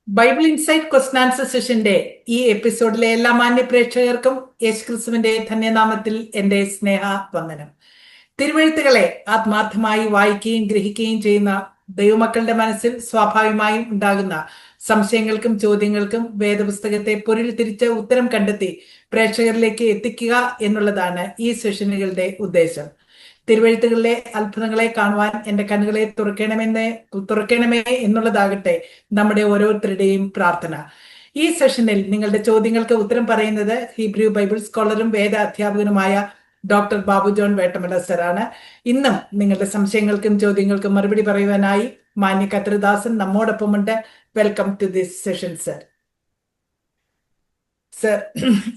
Bible insight question answer സെഷന്റെ ഈ എപ്പിസോഡിലെ എല്ലാ മാന്യ പ്രേക്ഷകർക്കും യേശു ക്രിസ്തുവിന്റെ ധന്യനാമത്തിൽ എന്റെ സ്നേഹ വന്ദനം. തിരുവെഴുത്തുകളെ ആത്മാർത്ഥമായി വായിക്കുകയും ഗ്രഹിക്കുകയും ചെയ്യുന്ന ദൈവമക്കളുടെ മനസ്സിൽ സ്വാഭാവികമായും ഉണ്ടാകുന്ന സംശയങ്ങൾക്കും ചോദ്യങ്ങൾക്കും വേദപുസ്തകത്തെ പൊരുൾ തിരിച്ച് ഉത്തരം കണ്ടെത്തി പ്രേക്ഷകരിലേക്ക് എത്തിക്കുക എന്നുള്ളതാണ് ഈ സെഷനുകളുടെ ഉദ്ദേശം. തിരുവെഴുത്തുകളിലെ അത്ഭുതങ്ങളെ കാണുവാൻ എന്റെ കണ്ണുകളെ തുറക്കണമേ എന്നുള്ളതാകട്ടെ നമ്മുടെ ഓരോരുത്തരുടെയും പ്രാർത്ഥന. ഈ സെഷനിൽ നിങ്ങളുടെ ചോദ്യങ്ങൾക്ക് ഉത്തരം പറയുന്നത് ഹീബ്രു ബൈബിൾ സ്കോളറും വേദ അധ്യാപകനുമായ ഡോക്ടർ ബാബു ജോൺ വേട്ടമല സറാണ്. ഇന്നും നിങ്ങളുടെ സംശയങ്ങൾക്കും ചോദ്യങ്ങൾക്കും മറുപടി പറയുവാനായി മാന്യ കത്രിദാസൻ നമ്മോടൊപ്പമുണ്ട്. Welcome to this session sir. Sir,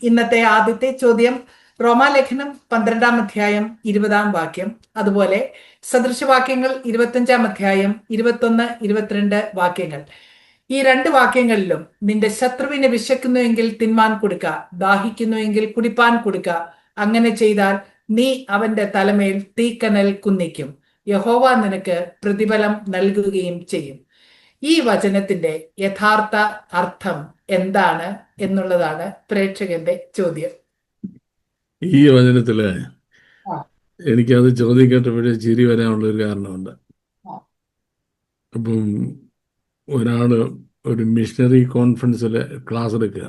ഇന്നത്തെ ആദ്യത്തെ ചോദ്യം റോമാലേഖനം 12-ാം അധ്യായം 20-ാം വാക്യം, അതുപോലെ സദൃശവാക്യങ്ങൾ 25-ാം അധ്യായം 21, 22 വാക്യങ്ങൾ. ഈ രണ്ട് വാക്യങ്ങളിലും നിന്റെ ശത്രുവിനെ വിശക്കുന്നുവെങ്കിൽ തിന്മാൻ കൊടുക്ക, ദാഹിക്കുന്നുവെങ്കിൽ കുടിപ്പാൻ കൊടുക്ക, അങ്ങനെ ചെയ്താൽ നീ അവന്റെ തലമേൽ തീക്കനൽ കുന്നിക്കും, യഹോവ നിനക്ക് പ്രതിഫലം നൽകുകയും ചെയ്യും. ഈ വചനത്തിന്റെ യഥാർത്ഥ അർത്ഥം എന്താണ് എന്നുള്ളതാണ് പ്രേക്ഷകന്റെ ചോദ്യം. ഈ വചനത്തില് എനിക്കത് ചോദ്യം കേട്ടപ്പോഴേ ചിരി വരാനുള്ളൊരു കാരണമുണ്ട്. അപ്പം ഒരാള് ഒരു മിഷണറി കോൺഫറൻസിൽ ക്ലാസ് എടുക്കുക.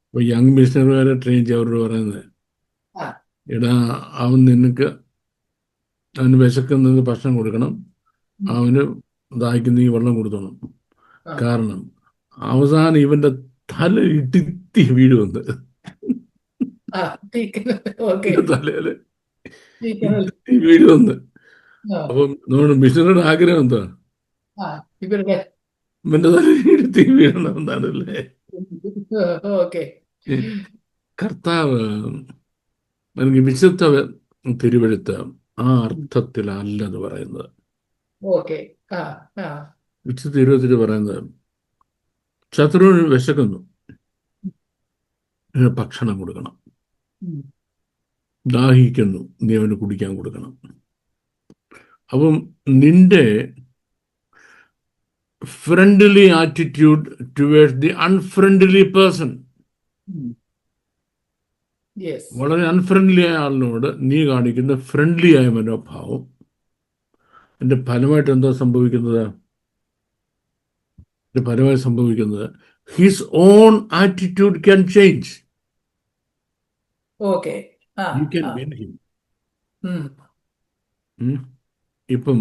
അപ്പൊ യങ് മിഷണറിമാരെ ട്രെയിൻ ചെയ്ത് അവരോട് പറയുന്നത്, എടാ അവന് വിശക്കുന്നത് ഭക്ഷണം കൊടുക്കണം, അവന് ദാഹിക്കുന്ന വെള്ളം കൊടുത്തോണം. കാരണം അവസാനം ഇവന്റെ തല ഇടിത്തി വീഴുമെന്ന്. തലയില് വീഴുമെന്ന്. അപ്പം നമ്മുടെ മിഷണറിയുടെ ആഗ്രഹം എന്താ? ഇവന്റെ തല ഇടിത്തി വീഴണം എന്നാണല്ലേ. കർത്താവ് എനിക്ക് വിശുദ്ധ തിരുവെഴുത്ത് ആ അർത്ഥത്തിലല്ലെന്ന് പറയുന്നത്. വിശുദ്ധ തിരുവെഴുത്തിൽ പറയുന്നത്, ശത്രുവിന് വിശക്കുന്നു, ഭക്ഷണം കൊടുക്കണം, ദാഹിക്കുന്നു, നീ അവന് കുടിക്കാൻ കൊടുക്കണം. അപ്പം നിന്റെ friendly attitude towards the unfriendly person, വളരെ അൺഫ്രണ്ട്ലി ആയ ആളിനോട് നീ കാണിക്കുന്ന ഫ്രണ്ട്ലി ആയ മനോഭാവം, എൻ്റെ ഫലമായിട്ട് എന്താ സംഭവിക്കുന്നത്? ഫലമായി സംഭവിക്കുന്നത് his own attitude can change. You can win him. ഇപ്പം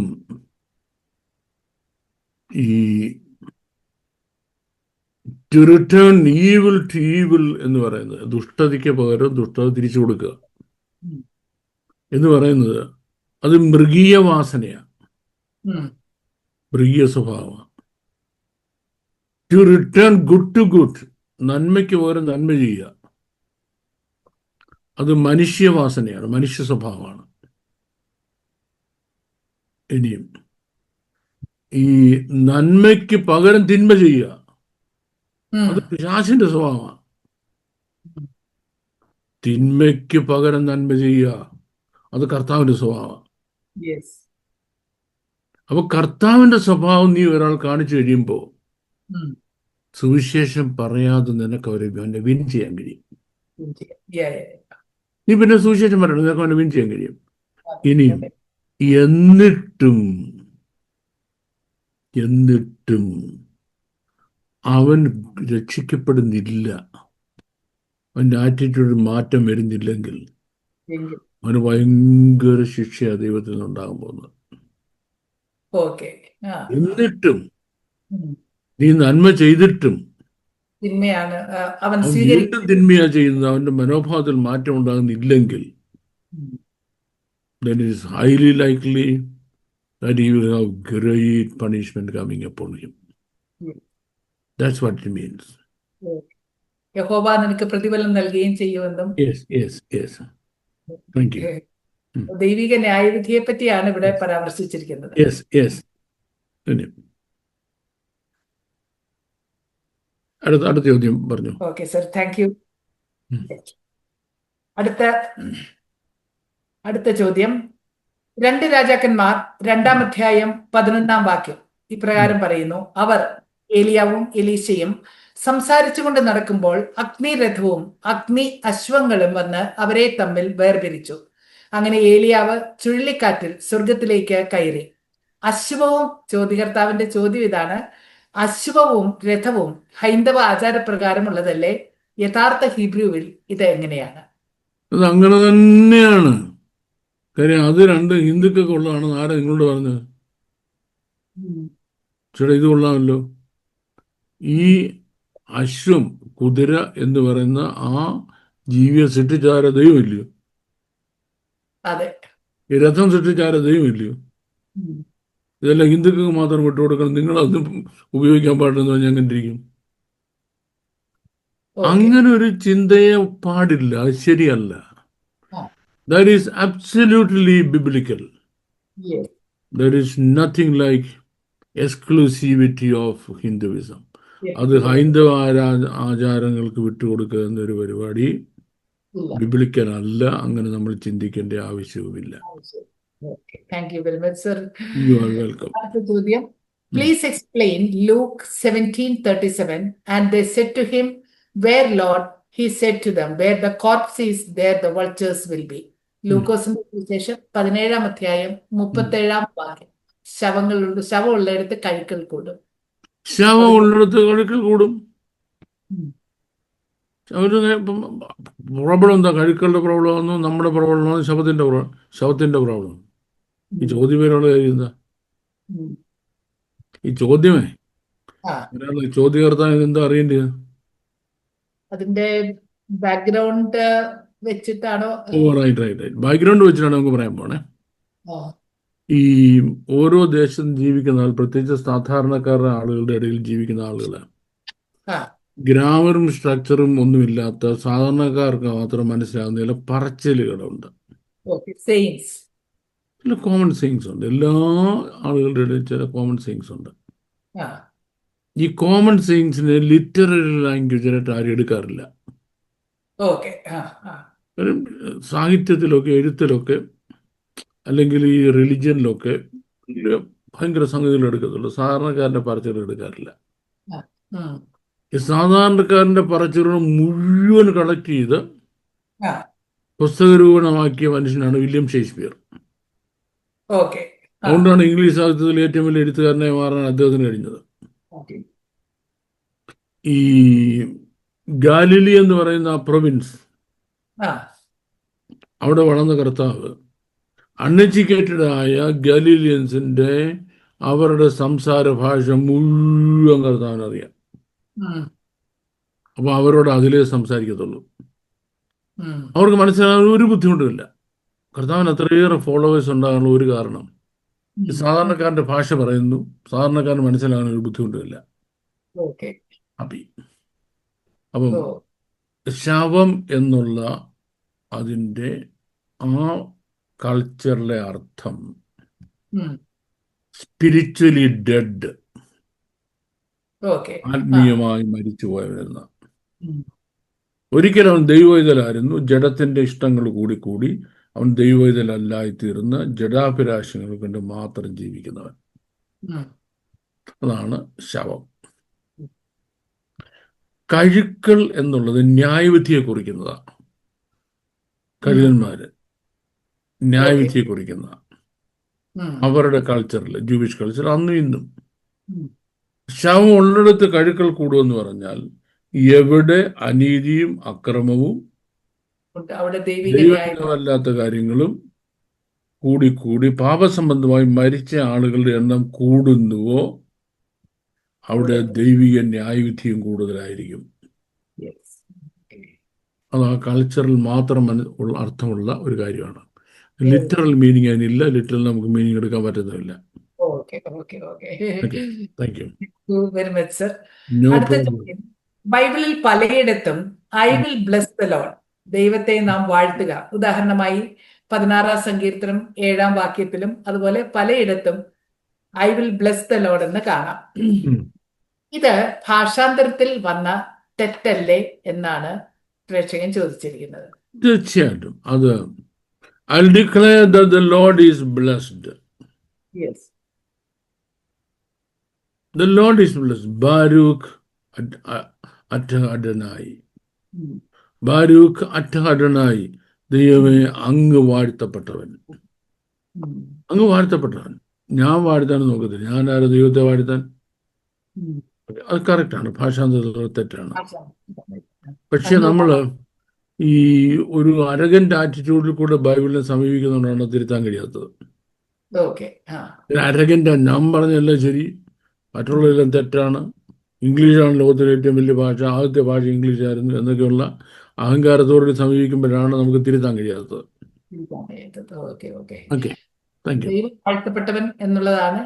ഈ to return evil to evil എന്ന് പറയുന്നത്, ദുഷ്ടതയ്ക്ക് പകരം ദുഷ്ടത തിരിച്ചു കൊടുക്കുക എന്ന് പറയുന്നത്, അത് മൃഗീയ വാസനയാണ്, മൃഗീയ സ്വഭാവമാണ്. To return good to good, നന്മയ്ക്ക് പകരം നന്മ ചെയ്യുക, അത് മനുഷ്യവാസനയാണ്, മനുഷ്യ സ്വഭാവമാണ്. ഇനിയും ഈ നന്മയ്ക്ക് പകരം തിന്മ ചെയ്യുക, അത് പിശാചിന്റെ സ്വഭാവമാണ്. തിന്മയ്ക്ക് പകരം നന്മ ചെയ്യുക, അത് കർത്താവിന്റെ സ്വഭാവമാണ്. അപ്പൊ കർത്താവിന്റെ സ്വഭാവം നീ ഒരാൾ കാണിച്ചു കഴിയുമ്പോൾ സുവിശേഷം പറയാതെ നിനക്ക് അവരെ വിൻ ചെയ്യാൻ കഴിയും. നീ പിന്നെ സുവിശേഷം പറയണം, നിനക്ക് അവനെ വിൻ ചെയ്യാൻ കഴിയും. ഇനിയും എന്നിട്ടും അവൻ രക്ഷിക്കപ്പെടുന്നില്ല, അവൻ്റെ ആറ്റിറ്റ്യൂഡ് മാറ്റം വരുന്നില്ലെങ്കിൽ അവന് ഭയങ്കര ശിക്ഷയാണ് ദൈവത്തിൽ നിന്നുണ്ടാകാൻ പോകുന്നത്. എന്നിട്ടും നീ നന്മ ചെയ്തിട്ടും അവൻ വീണ്ടും തിന്മയാ ചെയ്യുന്നത്, അവന്റെ മനോഭാവത്തിൽ മാറ്റം ഉണ്ടാകുന്നില്ലെങ്കിൽ then it is highly likely that he will have great punishment coming upon him. That's what it means. യഹോവ നിനക്ക് പ്രതിഫലം നൽകുകയും ചെയ്യുമെന്നും. Yes. Thank you. ദൈവിക ന്യായവിധിയെ പറ്റിയാണ് ഇവിടെ പരാമർശിച്ചിരിക്കുന്നത്. Yes. അടുത്ത ചോദ്യം പറഞ്ഞു. Okay sir, thank you. അടുത്ത ചോദ്യം, 2 രാജാക്കന്മാർ 2-ാം അധ്യായം 11-ാം വാക്യം ഇപ്രകാരം പറയുന്നു, അവർ ഏലിയാവും എലീശയും സംസാരിച്ചുകൊണ്ട് നടക്കുമ്പോൾ അഗ്നിരഥവും അഗ്നി അശ്വങ്ങളും വന്ന് അവരെ തമ്മിൽ വേർപിരിച്ചു. അങ്ങനെ ഏലിയാവ് ചുഴലിക്കാറ്റിൽ സ്വർഗത്തിലേക്ക് കയറി. അശ്വവും, ചോദ്യകർത്താവിന്റെ ചോദ്യം ഇതാണ്, അശ്വവും രഥവും ഹൈന്ദവ ആചാരപ്രകാരമുള്ളതല്ലേ? യഥാർത്ഥ ഹീബ്രുവിൽ ഇത് എങ്ങനെയാണ്? അത് അങ്ങനെ തന്നെയാണ്. കാര്യം അത് രണ്ട് ഹിന്ദുക്കൾക്ക് ഉള്ളതാണെന്ന് ആരാ നിങ്ങളോട് പറഞ്ഞത്? ചേട്ടാ, ഇത് കൊള്ളാമല്ലോ. ഈ അശ്വം, കുതിര എന്ന് പറയുന്ന ആ ജീവിയെ സൃഷ്ടിച്ചാര ദൈവമില്ലയോ? അതെ. ഈ രഥം സൃഷ്ടിച്ചാര ദൈവമില്ലയോ? ഇതെല്ലാം ഹിന്ദുക്കൾക്ക് മാത്രം വിട്ടുകൊടുക്കണം, നിങ്ങളത് ഉപയോഗിക്കാൻ പാടില്ലെന്ന് പറഞ്ഞാൽ അങ്ങനെ ഇരിക്കും. അങ്ങനെ ഒരു ചിന്തയെ പാടില്ല, അത് ശരിയല്ല. That is absolutely biblical. Yes. There is nothing like exclusivity of Hinduism. അത് ഹൈന്ദവ ആചാരങ്ങൾക്ക് വിട്ടുകൊടുക്കുക എന്നൊരു പരിപാടി ബിബ്ലിക്കൽ അല്ല. അങ്ങനെ നമ്മൾ ചിന്തിക്കേണ്ട ആവശ്യവുമില്ല. Thank you very much sir. You are welcome. അടുത്ത ചോദ്യം, please explain Luke 17:37. And they said to him, Where, Lord? He said to them, Where the corpse is, there the vultures will be. ലൂക്കോസിന്റെ സുവിശേഷം 17-ാം അധ്യായം 37-ാം വാക്യം. ശവമുള്ളിടത്ത് കഴുക്കൽ കൂടും. ശവമുള്ളിടത്ത് കഴുക്കൽ കൂടും. അവര് problem എന്താ? കഴുക്കളുടെ പ്രോബ്ലം ആണോ, നമ്മുടെ പ്രോബ്ലം ആണോ, ശവത്തിന്റെ പ്രോബ്ലം? ഈ ചോദ്യം പേരുള്ള കാര്യം എന്താ? ഈ ചോദ്യമേ ചോദ്യകർത്താൻ എന്താ അറിയേണ്ടത്? അതിന്റെ ബാക്ക്ഗ്രൗണ്ട് വെച്ചിട്ടാണോ? റൈറ്റ്. ബാക്ക്ഗ്രൗണ്ട് വെച്ചിട്ടാണ് നമുക്ക് പറയാൻ പോണേ. ഈ ഓരോ ദേശത്തും ജീവിക്കുന്ന ആൾ, പ്രത്യേകിച്ച് സാധാരണക്കാരുടെ ആളുകളുടെ ഇടയിൽ ജീവിക്കുന്ന ആളുകള്, ഗ്രാമറും സ്ട്രക്ചറും ഒന്നുമില്ലാത്ത സാധാരണക്കാർക്ക് മാത്രം മനസ്സിലാകുന്ന ചില പറച്ചിലുകളുണ്ട്, ചില കോമൺ സെയിങ്സ് ഉണ്ട്. എല്ലാ ആളുകളുടെ ഇടയിൽ ചില കോമൺ സെയിങ്സ് ഉണ്ട്. ഈ കോമൺ സെയിങ്സിനെ ലിറ്റററി ലാംഗ്വേജിലായിട്ട് ആരും എടുക്കാറില്ല. സാഹിത്യത്തിലൊക്കെ, എഴുത്തിലൊക്കെ, അല്ലെങ്കിൽ ഈ റിലിജനിലൊക്കെ ഭയങ്കര സംഗതികൾ എടുക്കത്തുള്ളൂ. സാധാരണക്കാരൻ്റെ പറച്ചിലുകൾ എടുക്കാറില്ല. ഈ സാധാരണക്കാരൻ്റെ പറച്ചിലുകൾ മുഴുവൻ കളക്ട് ചെയ്ത് പുസ്തകരൂപണമാക്കിയ മനുഷ്യനാണ് വില്യം ഷേക്സ്പിയർ. അതുകൊണ്ടാണ് ഇംഗ്ലീഷ് സാഹിത്യത്തിൽ ഏറ്റവും വലിയ എഴുത്തുകാരനായി മാറാൻ അദ്ദേഹത്തിന് കഴിഞ്ഞത്. ഈ ഗാലിലി എന്ന് പറയുന്ന ആ പ്രൊവിൻസ്, അവിടെ വളർന്ന കർത്താവ് അൺഎഡ്യൂക്കേറ്റഡ് ആയ ഗലീലിയൻസിന്റെ അവരുടെ സംസാര ഭാഷ മുഴുവൻ കർത്താവിനറിയാം. അപ്പൊ അവരോട് അതിലേ സംസാരിക്കത്തുള്ളൂ. അവർക്ക് മനസ്സിലാകാൻ ഒരു ബുദ്ധിമുട്ടുമില്ല. കർത്താവിന് അത്രയേറെ ഫോളോവേഴ്സ് ഉണ്ടാകാനുള്ള ഒരു കാരണം, സാധാരണക്കാരന്റെ ഭാഷ പറയുന്നു, സാധാരണക്കാരന് മനസ്സിലാകാൻ ഒരു ബുദ്ധിമുട്ടുമില്ല. അപ്പം ശവം എന്നുള്ള അതിൻ്റെ ആ കൾച്ചറിലെ അർത്ഥം സ്പിരിച്വലി ഡെഡ്, ആത്മീയമായി മരിച്ചുപോയവരെന്ന. ഒരിക്കലും അവൻ ദൈവവൈതലായിരുന്നു. ജഡത്തിന്റെ ഇഷ്ടങ്ങൾ കൂടി അവൻ ദൈവവൈതലല്ലായിത്തീർന്ന് ജഡാഭിലാഷങ്ങൾ കൊണ്ട് മാത്രം ജീവിക്കുന്നവൻ. അതാണ് ശവം. കഴുക്കൾ എന്നുള്ളത് ന്യായവിധിയെ കുറിക്കുന്നതാണ്. കഴുകന്മാര് ന്യായവിധിയെ കുറിക്കുന്ന അവരുടെ കൾച്ചറിൽ, ജൂവിഷ് കൾച്ചർ അന്നും ഇന്നും. ശവം ഉള്ളിടത്ത് കഴുക്കൾ കൂടുമെന്ന് പറഞ്ഞാൽ എവിടെ അനീതിയും അക്രമവും ദൈവമല്ലാത്ത കാര്യങ്ങളും കൂടി പാപസംബന്ധമായി മരിച്ച ആളുകളുടെ എണ്ണം കൂടുന്നുവോ അവിടെ ദൈവിക ന്യായവിധിയും കൂടുതലായിരിക്കും. അത് ആ കൾച്ചറിൽ മാത്രം അർത്ഥമുള്ള ഒരു കാര്യമാണ്. Literal meaning അതിനില്ല. ലിറ്ററൽ നമുക്ക് മീനിങ് എടുക്കാൻ പറ്റുന്നില്ല. ബൈബിളിൽ പലയിടത്തും I will bless the Lord, ദൈവത്തെ നാം വാഴ്ത്തുക. ഉദാഹരണമായി 16-ാം സങ്കീർത്തനം 7-ാം വാക്യത്തിലും അതുപോലെ പലയിടത്തും I will bless the Lord എന്ന് കാണാം. ഇത് ഭാഷാന്തരത്തിൽ വന്ന തെറ്റല്ലേ എന്നാണ് പ്രേക്ഷകൻ ചോദിച്ചിരിക്കുന്നത്. തീർച്ചയായിട്ടും അത് I'll declare that the Lord is blessed. Yes. The Lord is blessed. Baruch atah Adonai. ബാരൂക്ക് അറ്റഹ അഡോനായി. ദൈവമേ, അങ്ങ് വാഴ്ത്തപ്പെട്ടവൻ. അങ്ങ് വാഴ്ത്തപ്പെട്ടവൻ. ഞാൻ വാഴ്ത്താൻ നോക്കത്തില്ല. ഞാൻ ആരോ ദൈവത്തെ വാഴ്ത്താൻ? അത് കറക്റ്റാണ്, ഭാഷാന്തരം തെറ്റാണ്. പക്ഷെ നമ്മൾ ഈ ഒരു അരഗന്റ് ആറ്റിറ്റ്യൂഡിൽ കൂടെ ബൈബിളിനെ സമീപിക്കുന്നതുകൊണ്ടാണ് തിരുത്താൻ കഴിയാത്തത്. അരഗന്റ്, ഞാൻ പറഞ്ഞെല്ലാം ശരി, മറ്റുള്ളതെല്ലാം തെറ്റാണ്, ഇംഗ്ലീഷാണ് ലോകത്തിലെ ഏറ്റവും വലിയ ഭാഷ, ആദ്യത്തെ ഭാഷ ഇംഗ്ലീഷായിരുന്നു എന്നൊക്കെയുള്ള അഹങ്കാരത്തോടെ സമീപിക്കുമ്പോഴാണ് നമുക്ക് തിരുത്താൻ കഴിയാത്തത്. Okay, thank you. ദൈവം വാഴ്ത്തപ്പെട്ടവൻ എന്നുള്ളതാണ്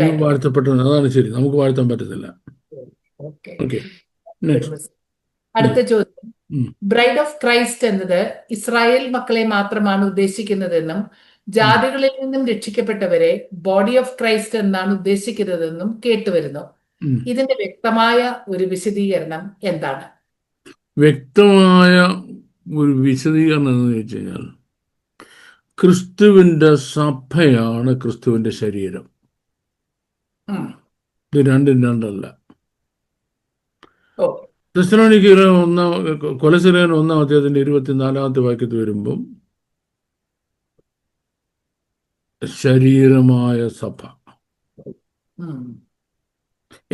ദൈവം വാഴ്ത്തപ്പെട്ടവൻ, അതാണ് ശരി. നമുക്ക് വാഴ്ത്താൻ പറ്റത്തില്ല. ഓക്കെ, അടുത്ത ചോദ്യം. ബ്രൈഡ് ഓഫ് ക്രൈസ്റ്റ് എന്നത് ഇസ്രായേൽ മക്കളെ മാത്രമാണ് ഉദ്ദേശിക്കുന്നതെന്നും ജാതികളിൽ നിന്നും രക്ഷിക്കപ്പെട്ടവരെ ബോഡി ഓഫ് ക്രൈസ്റ്റ് എന്നാണ് ഉദ്ദേശിക്കുന്നതെന്നും കേട്ടുവരുന്നു. ഇതിന്റെ വ്യക്തമായ ഒരു വിശദീകരണം എന്താണ്? വ്യക്തമായ ഒരു വിശദീകരണം എന്ന് ചോദിച്ചു കഴിഞ്ഞാൽ, ക്രിസ്തുവിന്റെ സഭയാണ് ക്രിസ്തുവിന്റെ ശരീരം. ഇത് രണ്ടും രണ്ടല്ല. തെസ്സലോനിക്കയിലെ കൊലസ്സീൻ 1-ാം അധ്യായത്തിന്റെ 24-ാമത്തെ വാക്യത്തിൽ വരുമ്പം ശരീരമായ സഭ,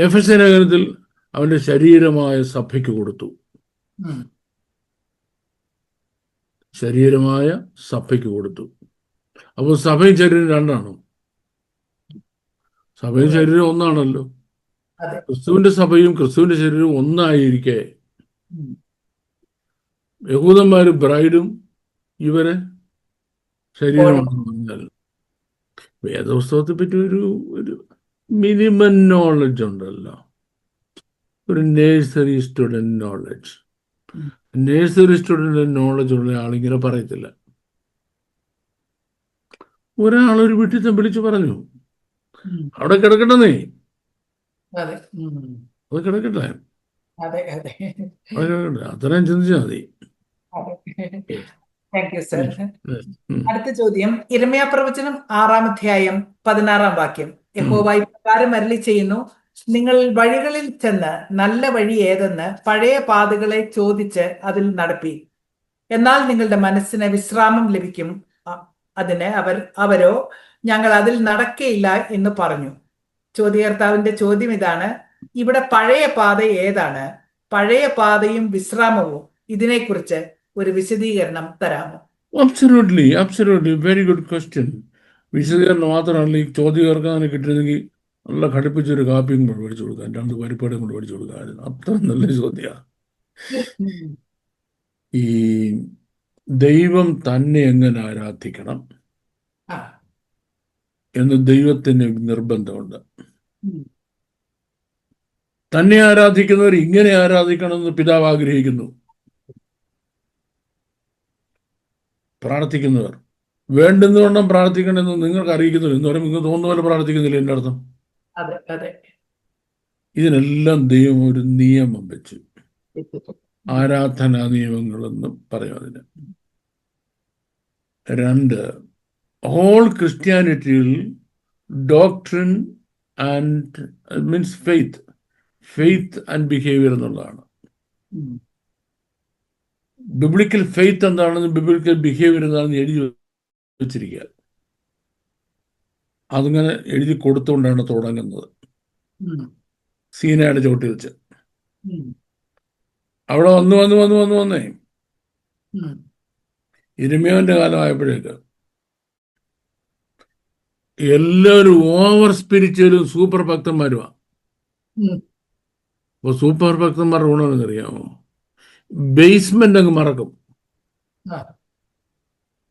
എഫെസ്യ ലേഖനത്തിൽ അവന്റെ ശരീരമായ സഭയ്ക്ക് കൊടുത്തു. ശരീരമായ സഭയ്ക്ക് കൊടുത്തു. അപ്പോൾ സഭയും ശരീരം രണ്ടാണോ? സഭയും ശരീരം ഒന്നാണല്ലോ. ക്രിസ്തുവിന്റെ സഭയും ക്രിസ്തുവിന്റെ ശരീരവും ഒന്നായിരിക്കെ യഹൂദന്മാര് ബ്രൈഡും ഇവരെ ശരീരമാണെന്ന് പറഞ്ഞാൽ വേദപുസ്തകത്തെ പറ്റി ഒരു മിനിമം നോളജ് ഉണ്ടല്ലോ, ഒരു nursery student knowledge. Nursery student knowledge ഉള്ള ആളിങ്ങനെ പറയത്തില്ല. ഒരാളൊരു വീട്ടിൽ വിളിച്ചു പറഞ്ഞു, അവിടെ കിടക്കട്ടെന്നേ, അത് കിടക്കട്ടെ, അത്രയും ചിന്തിച്ചാൽ മതി. അടുത്ത ചോദ്യം. യിരെമ്യാ പ്രവചനം 6-ാം അധ്യായം 16-ാം വാക്യം. യഹോവ ഇപ്രകാരം അരുളി ചെയ്യുന്നു, നിങ്ങൾ വഴികളിൽ ചെന്ന് നല്ല വഴി ഏതെന്ന് പഴയ പാതകളെ ചോദിച്ച് അതിൽ നടപ്പീൻ, എന്നാൽ നിങ്ങളുടെ മനസ്സിന് വിശ്രാമം ലഭിക്കും. അതിന് അവരോ ഞങ്ങൾ അതിൽ നടക്കയില്ല എന്ന് പറഞ്ഞു. ചോദ്യകർത്താവിന്റെ ചോദ്യം ഇതാണ്: ഇവിടെ പഴയ പാത ഏതാണ്? പഴയ പാതയും വിശ്രാമവും, ഇതിനെക്കുറിച്ച് ഒരു വിശദീകരണം തരാമോ? Absolutely very good question. വിശദീകരണം മാത്രമല്ല, ഈ ചോദ്യകർക്കാൻ കിട്ടുന്നെങ്കിൽ നല്ല ഘടിപ്പിച്ചൊരു കാപ്പിയും കൊണ്ട് മേടിച്ചു കൊടുക്കാൻ, 2 പരിപ്പാടും കൊണ്ട് മേടിച്ചു കൊടുക്കാമായിരുന്നു. അത്ര നല്ല ചോദ്യമാണ്. ഈ ദൈവം തന്നെ എങ്ങനെ ആരാധിക്കണം എന്ന് ദൈവത്തിന് നിർബന്ധമുണ്ട്. തന്നെ ആരാധിക്കുന്നവർ ഇങ്ങനെ ആരാധിക്കണമെന്ന് പിതാവ് ആഗ്രഹിക്കുന്നു. പ്രാർത്ഥിക്കുന്നവർ വേണ്ടുന്നവണ്ണം പ്രാർത്ഥിക്കണമെന്ന് നിങ്ങൾക്ക് അറിയിക്കുന്നില്ല എന്ന് പറയുമ്പോൾ നിങ്ങൾക്ക് തോന്നുന്ന പോലെ പ്രാർത്ഥിക്കുന്നില്ല. എൻ്റെ അർത്ഥം ഇതിനെല്ലാം ദൈവം ഒരു നിയമം വെച്ചു, ആരാധനാ നിയമങ്ങളെന്നും പറയും അതിന്. 2, ഹോൾ ക്രിസ്ത്യാനിറ്റിയിൽ doctrine and means faith and behaviour എന്നുള്ളതാണ്. ബിബ്ലിക്കൽ ഫെയ്ത്ത് എന്താണെന്ന് ബിബ്ലിക്കൽ ബിഹേവിയർ എന്താണെന്ന് എഴുതി വെച്ചിരിക്കുക. അതിങ്ങനെ എഴുതി കൊടുത്തുകൊണ്ടാണ് തുടങ്ങുന്നത്. സീനയുടെ ചോട്ടിൽ വെച്ച് അവിടെ വന്നേ യിരെമ്യാവിന്റെ കാലമായപ്പോഴേക്ക് എല്ലാവരും ഓവർ സ്പിരിച്വലും സൂപ്പർ ഭക്തന്മാരുമാണ്. അപ്പൊ സൂപ്പർ ഭക്തന്മാരുടെ ഗുണമെന്നറിയാമോ? ബേസ്മെന്റ് അങ്ങ് മറക്കും,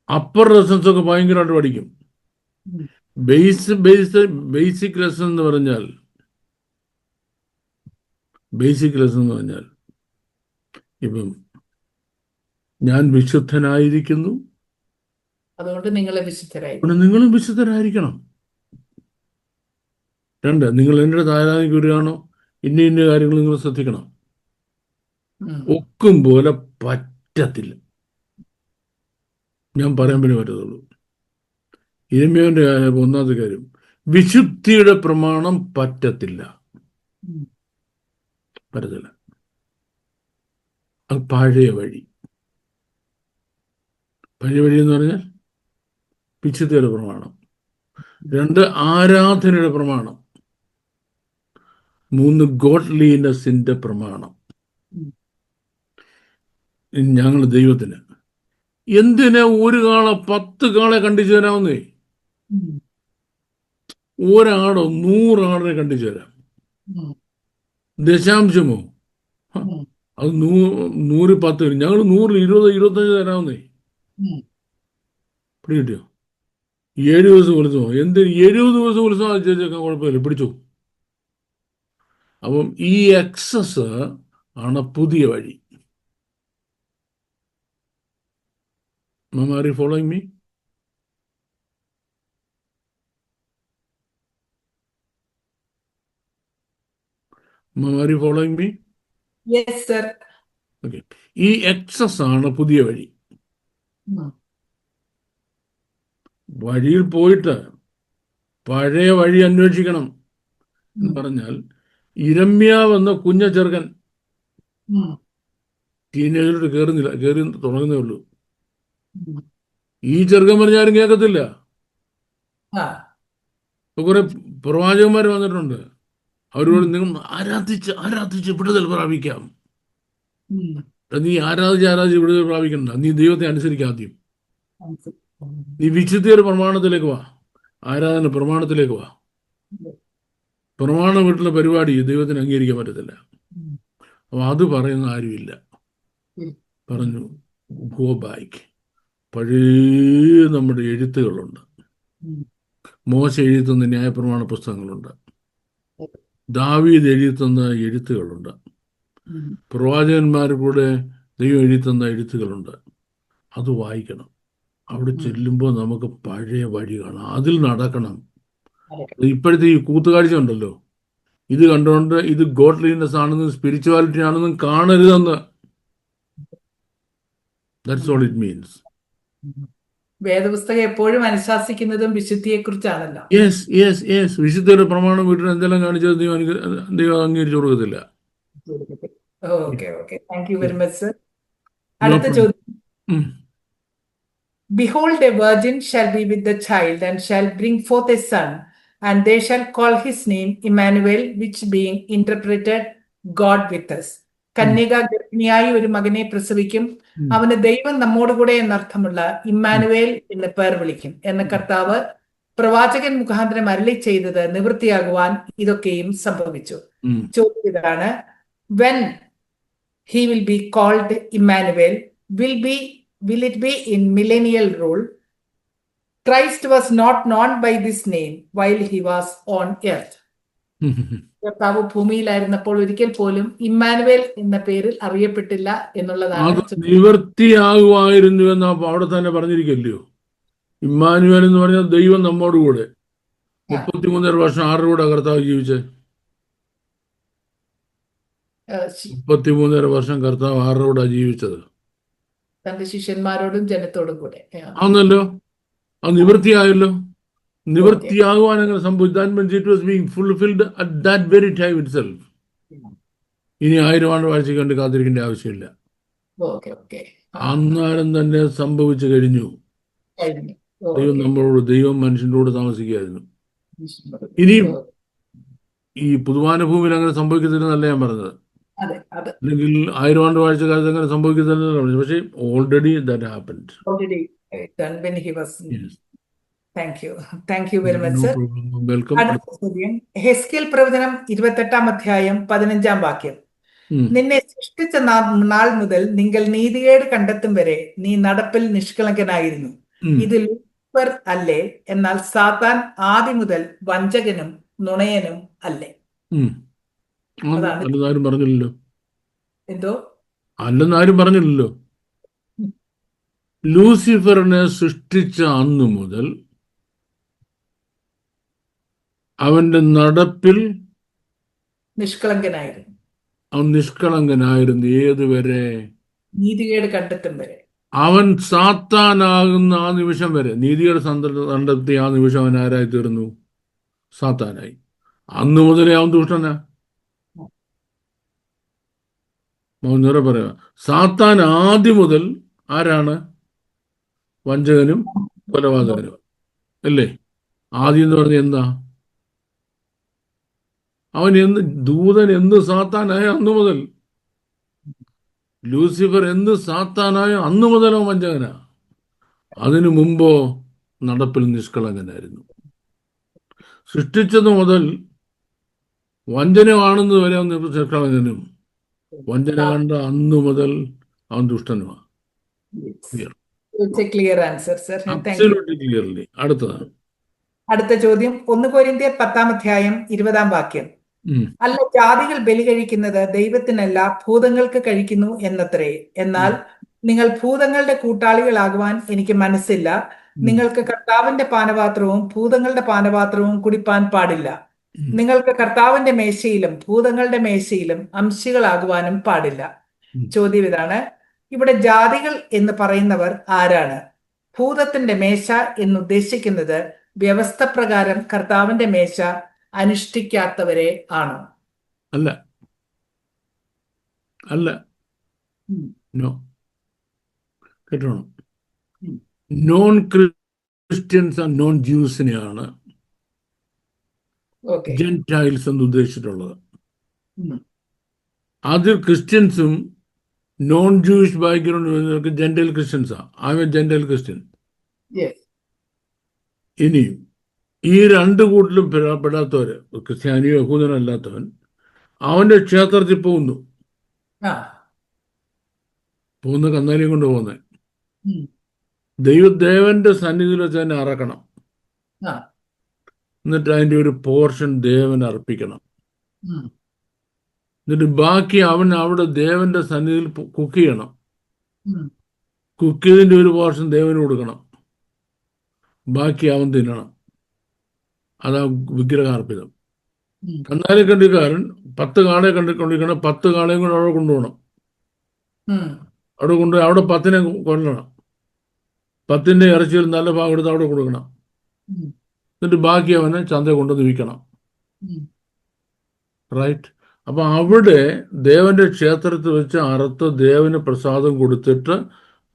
അപ്പർ ലെസൺസ് ഒക്കെ ഭയങ്കരമായിട്ട് പഠിക്കും. ബേസിക് ലെസൺ എന്ന് പറഞ്ഞാൽ ഇപ്പം ഞാൻ വിശുദ്ധനായിരിക്കുന്നു, അതുകൊണ്ട് നിങ്ങളും വിശുദ്ധരായിരിക്കണം. 2, നിങ്ങൾ എൻ്റെ താരാധിക്ക് വരികയാണോ, ഇന്ന കാര്യങ്ങൾ നിങ്ങൾ ശ്രദ്ധിക്കണം. ഒക്കും പോലെ പറ്റത്തില്ല, ഞാൻ പറയാൻ പിന്നെ പറ്റത്തുള്ളൂ. യിരെമ്യാവിന്റെ 1-ാമത്തെ കാര്യം, വിശുദ്ധിയുടെ പ്രമാണം പറ്റത്തില്ല. പറ്റത്തില്ല. അത് പഴയ വഴി. പഴയ വഴി എന്ന് പറഞ്ഞാൽ വിശുദ്ധിയുടെ പ്രമാണം. 2, ആരാധനയുടെ പ്രമാണം. 3, ഗോഡ്ലിനെസിന്റെ പ്രമാണം. ഞങ്ങൾ ദൈവത്തിന് എന്തിനാ ഒരു കാള 10 കാളെ കണ്ടിച്ചു തരാവുന്നേ? ഒരാടോ 100 ആടിനെ കണ്ടിച്ചു തരാം. ദശാംശമോ അത് 100 10, ഞങ്ങൾ 100 20 25 തരാവുന്നേ. പിടികിട്ടിയോ? 7 ദിവസം ഉത്സവം. എന്തിന് 70 ദിവസം ഉത്സവം ചേച്ചേക്കാൻ കുഴപ്പമില്ല, പിടിച്ചു. അപ്പം ഈ എക്സസ് ആണ് പുതിയ വഴി. Mama, are you following me? Mama, are you following me? Yes, sir. Okay. ഈ എക്സസ് ആണ് പുതിയ വഴി. വഴിയിൽ പോയിട്ട് പഴയ വഴി അന്വേഷിക്കണം എന്ന് പറഞ്ഞാൽ, ഇരമ്യാവ് എന്ന കുഞ്ഞ ചെറുക്കൻ ടീനേജിലോട്ട് കയറി തുടങ്ങുന്നേ ഉള്ളൂ. ഈ ചെറുക്കൻ പറഞ്ഞാലും കേൾക്കത്തില്ല. കുറെ പ്രവാചകന്മാർ വന്നിട്ടുണ്ട്. അവരോട് നിങ്ങൾ ആരാധിച്ച് വിടുതൽ പ്രാപിക്കാം. നീ ആരാധിച്ച് വിടുതൽ പ്രാപിക്കണ്ട. നീ ദൈവത്തെ അനുസരിക്കുക. ആദ്യം നീ വിശുദ്ധിയുടെ പ്രമാണത്തിലേക്ക് വാ. ആരാധന പ്രമാണത്തിലേക്ക് വാ. പ്രമാണം വീട്ടിലെ പരിപാടി ദൈവത്തിന് അംഗീകരിക്കാൻ പറ്റത്തില്ല. അപ്പൊ അത് പറയുന്ന ആരുമില്ല. പറഞ്ഞു ഗോ ബാക്ക്. പഴയ നമ്മുടെ എഴുത്തുകളുണ്ട്. മോശ എഴുതുന്ന ന്യായപ്രമാണ പുസ്തകങ്ങളുണ്ട്. ദാവീദ് എഴുതുന്ന എഴുത്തുകളുണ്ട്. പ്രവാചകന്മാർ കൂടെ ദൈവം എഴുതുന്ന എഴുത്തുകളുണ്ട്. അത് വായിക്കണം. അവിടെ ചെല്ലുമ്പോൾ നമുക്ക് പഴയ വഴി കാണാം. അതിൽ നടക്കണം. ഇപ്പോഴത്തെ ഈ കൂത്തുകാഴ്ച ഉണ്ടല്ലോ, ഇത് കണ്ടുകൊണ്ട് ഇത് ഗോഡ്ലിനെസ് ആണെന്നും സ്പിരിച്വാലിറ്റി ആണെന്നും കാണരുതെന്ന്. That's all it means. വേദപുസ്തകം എപ്പോഴും അനുശാസിക്കുന്നതും വിശുദ്ധിയെ കുറിച്ചാണല്ലോ. യെസ് വിശുദ്ധിയുടെ പ്രമാണം വീട്ടിൽ എന്തെല്ലാം കാണിച്ചത് ദൈവം അംഗീകരിച്ചു കൊടുക്കത്തില്ല. Okay thank you very much sir. അടുത്ത ചോദ്യം. Behold, a virgin shall be with the child and shall bring forth a son, and they shall call his name Emmanuel, which being interpreted God with us. കന്യക ഗർഭിണിയായി ഒരു മകനെ പ്രസവിക്കും, അവന് ദൈവം നമ്മോടുകൂടെ എന്നർത്ഥമുള്ള ഇമ്മാനുവേൽ എന്ന് പേർ വിളിക്കും എന്ന കർത്താവ് പ്രവാചകൻ മുഖാന്തരം അരുളി ചെയ്തത് നിവൃത്തിയാകുവാൻ ഇതൊക്കെയും സംഭവിച്ചു. ചോദ്യം ഇതാണ്: when he will be called Emmanuel, will it be in millennial rule? Christ was not known by this name while he was on earth. കർത്താവ് ഭൂമിയിലായിരുന്നപ്പോൾ ഒരിക്കൽ പോലും ഇമ്മാനുവേൽ എന്ന പേരിൽ അറിയപ്പെട്ടില്ല എന്നുള്ളതാണ്. നിവൃത്തിയാകുമായിരുന്നു എന്ന് അവിടെ തന്നെ പറഞ്ഞിരിക്കല്ലോ. ഇമ്മാനുവേൽ എന്ന് പറഞ്ഞാൽ ദൈവം നമ്മോട് കൂടെ. 33 വർഷം ആരുടെ കൂടെ കർത്താവ് ജീവിച്ചത്? 33 വർഷം കർത്താവ് ആരുടെ കൂടെ ജീവിച്ചത്? തന്റെ ശിഷ്യന്മാരോടും ജനത്തോടും കൂടെ ആണല്ലോ. അത് നിവൃത്തിയായല്ലോ. നിവൃത്തിയാകുവാൻ അങ്ങനെ സംഭവിച്ചു. That means it was being fulfilled at that very time itself. ഇനി 1000 ആണ്ട് വാഴ്ചയ്ക്ക് വേണ്ടി കാത്തിരിക്കേണ്ട ആവശ്യമില്ല. അന്നേരം തന്നെ സംഭവിച്ചു കഴിഞ്ഞു. ദൈവം നമ്മളോട്, ദൈവം മനുഷ്യൻ്റെ കൂടെ താമസിക്കുകയായിരുന്നു. ഇനി ഈ പുതുവാന ഭൂമിയിൽ അങ്ങനെ സംഭവിക്കത്തില്ലെന്നല്ല ഞാൻ പറഞ്ഞത്. അല്ലെങ്കിൽ 1000 ആണ്ട് വാഴ്ചക്കാലത്ത് അങ്ങനെ സംഭവിക്കത്തില്ലെന്നല്ല പറഞ്ഞത്. പക്ഷേ already that happened. Thank you very much, sir. Welcome. ഹെസ്കേൽ പ്രവചനം 28-ാം അധ്യായം 15-ാം വാക്യം. നിന്നെ സൃഷ്ടിച്ച നാൾ മുതൽ നിങ്ങൾ നീതികേട് കണ്ടെത്തും വരെ നീ നടപ്പിൽ നിഷ്കളങ്കനായിരുന്നു. ഇത് ലൂസിഫർ അല്ലേ? എന്നാൽ സാത്താൻ ആദ്യം മുതൽ വഞ്ചകനും നുണയനും അല്ലേ? അല്ലെന്നാരും പറഞ്ഞില്ലല്ലോ. എന്തോ അല്ലെന്നാരും പറഞ്ഞില്ലല്ലോ. ലൂസിഫറിനെ സൃഷ്ടിച്ച അന്നു മുതൽ അവന്റെ നടപ്പിൽ നിഷ്കളങ്കനായിരുന്നു. അവൻ നിഷ്കളങ്കനായിരുന്നു. ഏതുവരെ? നീതികേട് കണ്ടെത്തും വരെ. അവൻ സാത്താനാകുന്ന ആ നിമിഷം വരെ, നീതിയുടെ കണ്ടെത്തിയ ആ നിമിഷം അവൻ ആരായി തീർന്നു? സാത്താനായി. അന്നു മുതലേ അവൻ ദുഷ്ടനാ. ഒന്നുകൂടെ പറയാം. സാത്താൻ ആദ്യം മുതൽ ആരാണ്? വഞ്ചകനും കൊലപാതകനും അല്ലേ? ആദ്യം എന്ന് പറഞ്ഞ എന്താ? അവൻ ദൂതൻ സാത്താനായ അന്നു മുതൽ, ലൂസിഫർ സാത്താനായ അന്നു മുതൽ അവൻ വഞ്ചകനാ. അതിനു മുമ്പോ നടപ്പിൽ നിഷ്കളങ്കനായിരുന്നു. സൃഷ്ടിച്ചത് മുതൽ വഞ്ചന കാണുന്നത് വരെ അവൻ നിഷ്കളങ്കനും, വഞ്ചന കണ്ട അന്നു മുതൽ അവൻ ദുഷ്ടനുമാണ്. Clear answer sir. Absolutely clearly. അടുത്തതാണ്. അടുത്ത ചോദ്യം 1 കൊരിന്ത്യർ 10-ാം അധ്യായം 20-ാം വാക്യം. അല്ല, ജാതികൾ ബലി കഴിക്കുന്നത് ദൈവത്തിനല്ല, ഭൂതങ്ങൾക്ക് കഴിക്കുന്നു എന്നത്രേ. എന്നാൽ നിങ്ങൾ ഭൂതങ്ങളുടെ കൂട്ടാളികളാകുവാൻ എനിക്ക് മനസ്സില്ല. നിങ്ങൾക്ക് കർത്താവിന്റെ പാനപാത്രവും ഭൂതങ്ങളുടെ പാനപാത്രവും കുടിപ്പാൻ പാടില്ല. നിങ്ങൾക്ക് കർത്താവിന്റെ മേശയിലും ഭൂതങ്ങളുടെ മേശയിലും അംശികളാകുവാനും പാടില്ല. ചോദ്യം ഇതാണ്: ഇവിടെ ജാതികൾ എന്ന് പറയുന്നവർ ആരാണ്? ഭൂതത്തിന്റെ മേശ എന്നുദ്ദേശിക്കുന്നത് വ്യവസ്ഥ പ്രകാരം കർത്താവിന്റെ മേശ അനുഷ്ഠിക്കാത്തവരെ ആണോ? അല്ല, അല്ല, നോ. കേട്ടോ, നോൺ ക്രിസ്ത്യൻസ് ആൻഡ് നോൺ ജ്യൂസിനെയാണ് ജെന്റൈൽസ് എന്ന് ഉദ്ദേശിച്ചിട്ടുള്ളത്. അതിൽ ക്രിസ്ത്യൻസും നോൺ ജൂയിഷ് ബാക്ക്ഗ്രൗണ്ട് ജെന്റൈൽ ക്രിസ്ത്യൻസാ. I am a Gentile Christian. ഇനിയും ഈ രണ്ട് കൂട്ടിലും പെടാത്തവര്, ക്രിസ്ത്യാനിയോ യഹൂദനോ അല്ലാത്തവൻ, അവന്റെ ക്ഷേത്രത്തിൽ പോകുന്ന കന്നാലിയും കൊണ്ട് പോകുന്നത് ദേവന്റെ സന്നിധിയിൽ വെച്ച് തന്നെ അറക്കണം. എന്നിട്ട് അതിന്റെ ഒരു പോർഷൻ ദേവന് അർപ്പിക്കണം. എന്നിട്ട് ബാക്കി അവൻ അവിടെ ദേവന്റെ സന്നിധിയിൽ കുക്ക് ചെയ്യണം. കുക്ക് ചെയ്തതിന്റെ ഒരു പോർഷൻ ദേവന് കൊടുക്കണം, ബാക്കി അവൻ തിന്നണം. അതാ വിഗ്രഹാർപ്പിതം. കന്നാലി കണ്ടിക്കാരൻ 10 കാളയെ കണ്ടിക്കൊണ്ടിരിക്കണം. 10 കാളയും കൂടെ അവിടെ കൊണ്ടുപോകണം. അവിടെ കൊണ്ടുപോയി അവിടെ 10നെ കൊല്ലണം. 10ന്റെ ഇറച്ചിയിൽ നല്ല ഭാഗം എടുത്ത് അവിടെ കൊടുക്കണം. എന്നിട്ട് ബാക്കി അവനെ ചന്തയിൽ കൊണ്ടുവന്ന് വിൽക്കണം. റൈറ്റ്? അപ്പൊ അവിടെ ദേവന്റെ ക്ഷേത്രത്തിൽ വെച്ച് അറുത്ത് ദേവന് പ്രസാദം കൊടുത്തിട്ട്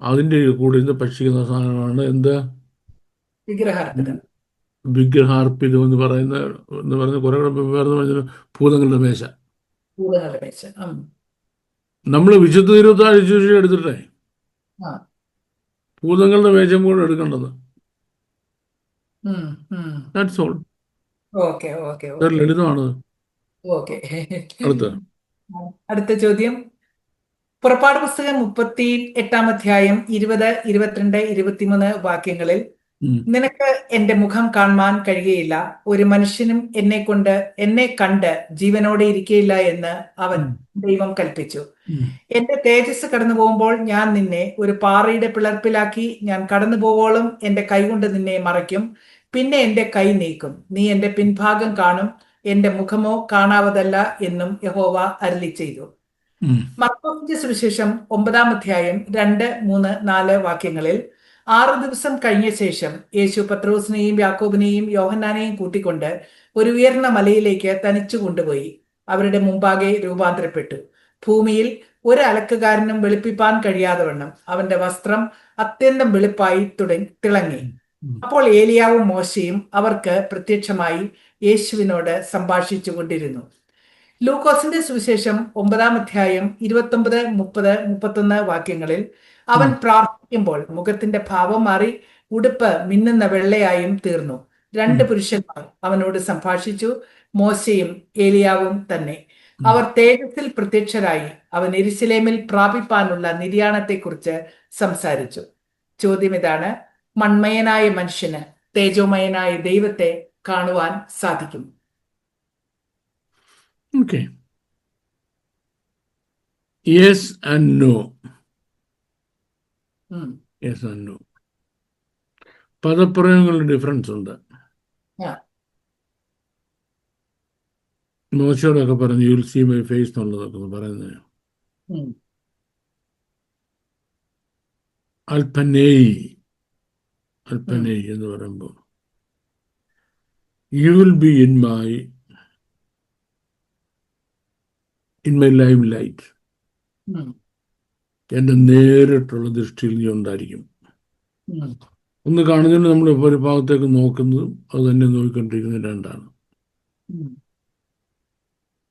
അതിൻ്റെ കൂടെ ഇന്ന് ഭക്ഷിക്കുന്ന സാധനമാണ് എന്ത്? വിഗ്രഹാർപ്പിതം എന്ന് പറയുന്ന കുറെ കൂടെ ഭൂതങ്ങളുടെ മേശ. നമ്മൾ വിശുദ്ധ തിരുവത്താഴ് എടുത്തിട്ടേ ഭൂതങ്ങളുടെ മേശം കൂടെ എടുക്കേണ്ടത്. ലളിതമാണ്. അടുത്ത ചോദ്യം: പുറപ്പാട് പുസ്തകം 38-ാം അധ്യായം 20, 22, 23 വാക്യങ്ങളിൽ നിനക്ക് എന്റെ മുഖം കാണുവാൻ കഴിയുകയില്ല, ഒരു മനുഷ്യനും എന്നെ കണ്ട് ജീവനോടെ ഇരിക്കുകയില്ല എന്ന് അവൻ ദൈവം കൽപ്പിച്ചു. എന്റെ തേജസ് കടന്നു പോകുമ്പോൾ ഞാൻ നിന്നെ ഒരു പാറയുടെ പിളർപ്പിലാക്കി ഞാൻ കടന്നു പോവോളം എന്റെ കൈകൊണ്ട് നിന്നെ മറയ്ക്കും. പിന്നെ എന്റെ കൈ നീക്കും, നീ എന്റെ പിൻഭാഗം കാണും, എന്റെ മുഖമോ കാണാവതല്ല എന്നും യഹോവ അരുളി ചെയ്തു. മർക്കോസിന്റെ സുവിശേഷം 9-ാം അധ്യായം 2, 3, 4 വാക്യങ്ങളിൽ 6 ദിവസം കഴിഞ്ഞ ശേഷം യേശു പത്രോസിനെയും യാക്കോബിനെയും യോഹന്നാനെയും കൂട്ടിക്കൊണ്ട് ഒരു ഉയർന്ന മലയിലേക്ക് തനിച്ചു കൊണ്ടുപോയി അവരുടെ മുമ്പാകെ രൂപാന്തരപ്പെട്ടു. ഭൂമിയിൽ ഒരു അലക്കുകാരനും വെളുപ്പിപ്പാൻ കഴിയാതെ വണ്ണം അവന്റെ വസ്ത്രം അത്യന്തം വെളുപ്പായി തിളങ്ങി. അപ്പോൾ ഏലിയാവും മോശയും അവർക്ക് പ്രത്യക്ഷമായി യേശുവിനോട് സംഭാഷിച്ചു കൊണ്ടിരുന്നു. ലൂക്കോസിന്റെ സുവിശേഷം 9-ാം അധ്യായം 29, 30, 31 വാക്യങ്ങളിൽ അവൻ പ്രാർത്ഥിക്കുമ്പോൾ മുഖത്തിന്റെ ഭാവം മാറി ഉടുപ്പ് മിന്നുന്ന വെള്ളയായും തീർന്നു. 2 പുരുഷന്മാർ അവനോട് സംഭാഷിച്ചു, മോശയും ഏലിയാവും തന്നെ. അവർ തേജസ്സിൽ പ്രത്യക്ഷരായി അവൻ യെരൂശലേമിൽ പ്രാപിപ്പാനുള്ള നിര്യാണത്തെക്കുറിച്ച് സംസാരിച്ചു. ചോദ്യം ഇതാണ്: മൺമയനായ മനുഷ്യന് തേജോമയനായ ദൈവത്തെ കാണുവാൻ സാധിക്കും? Okay. Yes and no. Yes and no. പദപ്രയോഗങ്ങളുടെ ഡിഫറൻസ് ഉണ്ട്. മോശയോടൊക്കെ പറഞ്ഞു യുൽ സീ മൈ ഫേസ് എന്നുള്ളതൊക്കെ പറയുന്നത്. അൽപ്പനേയി എന്ന് പറയുമ്പോൾ you will be in my limelight. ഉം, എൻ്റെ നേരിട്ടുള്ള ദൃഷ്ടിയിൽ നീ ഉണ്ടായിരിക്കും. ഉം, ഒന്ന് കാണുന്നതിന് നമ്മൾ ഒരു ഭാഗത്തേക്ക് നോക്കുന്നതും അത് തന്നെ നോക്കിക്കൊണ്ടിരിക്കുന്നത് രണ്ടാണ്. ഉം,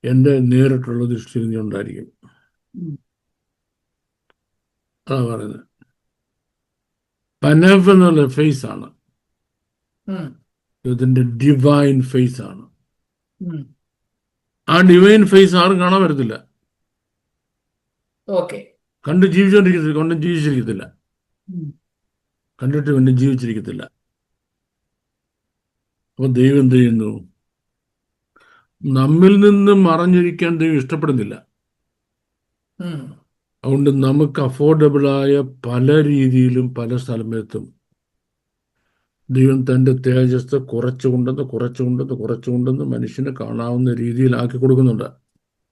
എൻ്റെ നേരിട്ടുള്ള ദൃഷ്ടിയിൽ നീ ഉണ്ടായിരിക്കും. ഉം, അതാ പറയുന്നത്. പനഫ് എന്നുള്ള ഫേസ് ആണ്, ഉം, ഇതിൻ്റെ ഡിവൈൻ ഫേസ് ആണ്. ഉം. ആ ഡിവൈൻ ഫേസ് ആരും കാണാൻ വരത്തില്ല. ഓക്കെ. കണ്ട് ജീവിച്ചിരിക്കത്തില്ല. ഉം, കണ്ടിട്ട് പിന്നെ ജീവിച്ചിരിക്കത്തില്ല. അപ്പൊ ദൈവം എന്ത് ചെയ്യുന്നു? നമ്മിൽ നിന്ന് മറഞ്ഞിരിക്കാൻ ദൈവം ഇഷ്ടപ്പെടുന്നില്ല. ഉം, അതുകൊണ്ട് നമുക്ക് അഫോർഡബിളായ പല രീതിയിലും പല സ്ഥലത്തും ദൈവം തൻ്റെ തേജസ് കുറച്ചുകൊണ്ടെന്ന് മനുഷ്യനെ കാണാവുന്ന രീതിയിലാക്കി കൊടുക്കുന്നുണ്ട്.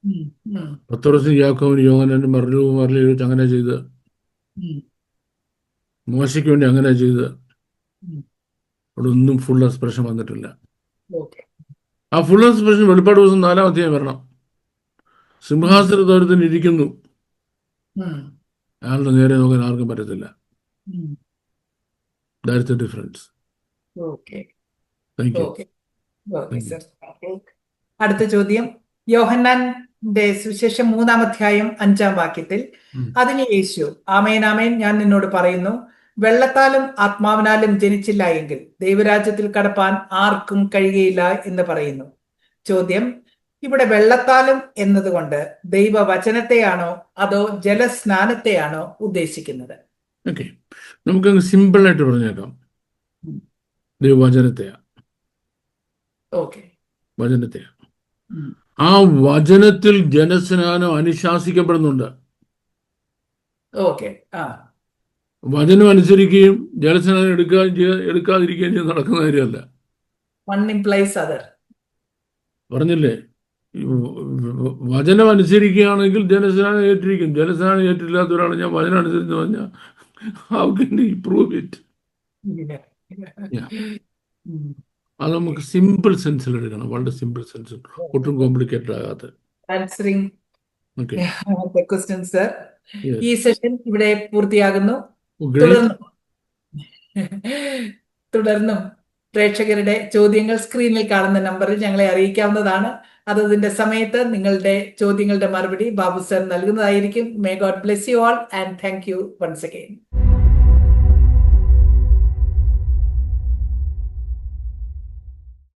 ഉം, ഉം, പത്രോസും യാക്കോബും യോഹന്നാനും മറിയവും ചോദിച്ചു അങ്ങനെ ചെയ്ത്, ഉം, മോശയ്ക്ക് വേണ്ടി അങ്ങനെ ചെയ്ത്, ഉം. അവിടെ ഒന്നും ഫുൾ എക്സ്പ്രഷൻ വന്നിട്ടില്ല. ഓക്കെ. ആ ഫുൾ എക്സ്പ്രഷൻ വെളിപ്പാട് ദിവസം 4-ാം അധ്യായം വരണം. സിംഹാസനത്തോരത്തിന് ഇരിക്കുന്നു, ഉം, അയാളുടെ നേരെ നോക്കാൻ ആർക്കും പറ്റത്തില്ല. ഉം. That's the difference. Okay. Thank you. Okay. Okay sir. അടുത്ത ചോദ്യം, യോഹന്നാന്റെ സുവിശേഷം 3-ാം അധ്യായം 5-ാം വാക്യത്തിൽ അതിന് യേശു, ആമേൻ ആമേൻ ഞാൻ നിന്നോട് പറയുന്നു, വെള്ളത്താലും ആത്മാവിനാലും ജനിച്ചില്ല എങ്കിൽ ദൈവരാജ്യത്തിൽ കടപ്പാൻ ആർക്കും കഴിയുകയില്ല എന്ന് പറയുന്നു. ചോദ്യം, ഇവിടെ വെള്ളത്താലും എന്നതുകൊണ്ട് ദൈവവചനത്തെയാണോ അതോ ജലസ്നാനത്തെയാണോ ഉദ്ദേശിക്കുന്നത്? ഓക്കെ, നമുക്കങ്ങ് സിമ്പിളായിട്ട് പറഞ്ഞേക്കാം. ദൈവവചനത്തെയാ. ഓക്കെ. വചനത്തെയാ. ആ വചനത്തിൽ ജലസ്നാനം അനുശാസിക്കപ്പെടുന്നുണ്ട്. ഓക്കെ. ആ. വചനം അനുസരിക്കുകയും ജലസ്നാനം എടുക്കാതിരിക്കുകയും ചെയ്ത് നടക്കുന്ന കാര്യമല്ല. One implies other. പറഞ്ഞില്ലേ, വചനം അനുസരിക്കുകയാണെങ്കിൽ ജലസ്നാനം ഏറ്റിരിക്കും. ജലസ്നാനം ഏറ്റില്ലാത്തവരാണ് ഞാൻ വചനം അനുസരിച്ച് പറഞ്ഞാൽ how can he prove it? അത് നമുക്ക് സിമ്പിൾ സെൻസിൽ എടുക്കണം, വളരെ സിമ്പിൾ സെൻസിൽ, ഒട്ടും കോംപ്ലിക്കേറ്റഡ് ആകാതെ. Answering Okay. the question, sir. Yes. ഈ സെഷൻ ഇവിടെ പൂർത്തിയാകുന്നു. Great. തുടർന്നും പ്രേക്ഷകരുടെ ചോദ്യങ്ങൾ സ്ക്രീനിൽ കാണുന്ന നമ്പറിൽ ഞങ്ങളെ അറിയിക്കാവുന്നതാണ്. അതതിന്റെ സമയത്ത് നിങ്ങളുടെ ചോദ്യങ്ങളുടെ മറുപടി ബാബു സർ നൽകുന്നതായിരിക്കും. May God bless you all and thank you once again.